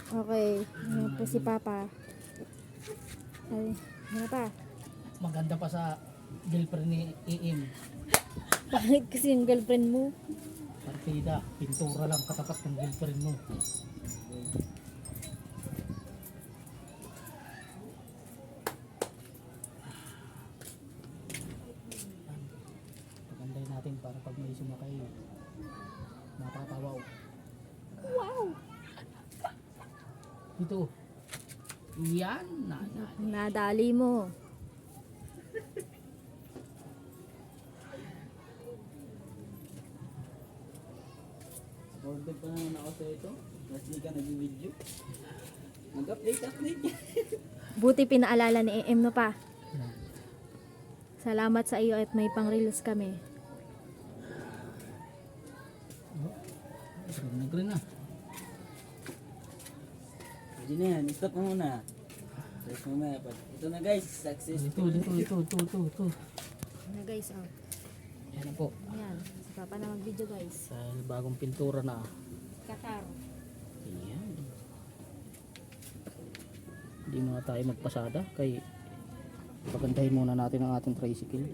Okay. Ayan po si Papa. Ay, ano pa? Maganda pa sa girlfriend ni AM. Bakit kasi yung girlfriend mo? Partida, pintura lang katapat ng girlfriend mo. Pagandahin natin para pag may sumakay, matatawaw. Wow! Dito. Yan na. Nadali mo. Order pa naman ako sa ito. Last week ka nag-video. Mag-update. Buti pinaalala ni AM no pa. Salamat sa iyo at may pang-reels kami. Nag-green na. Pwede na yan. Stop mo muna. Tapos mamaya pa. Ito na guys. Success. Ito. Ano guys, oh. Yan na po. Ayan. Si Papa na mag-video guys. Dahil bagong pintura na. Qatar. Ayan. Hindi muna tayo magpasada kay pagandahin muna natin ang ating tricycle.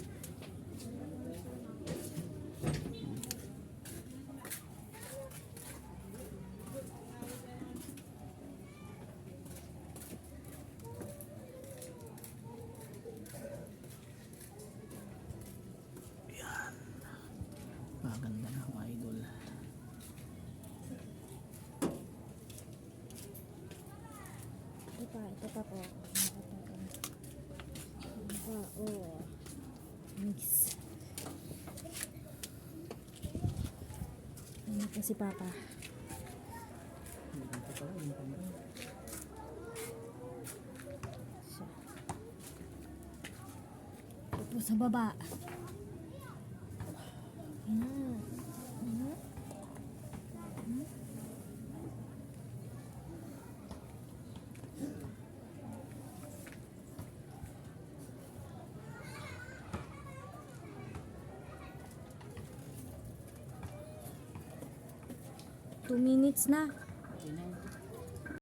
Ayan. Maganda na mga idol. Ito pa po. Ito pa, oh. Mix. Ayan po si Papa. Siya. Ito po sa baba. Ayan. Ayan. 2 minutes na.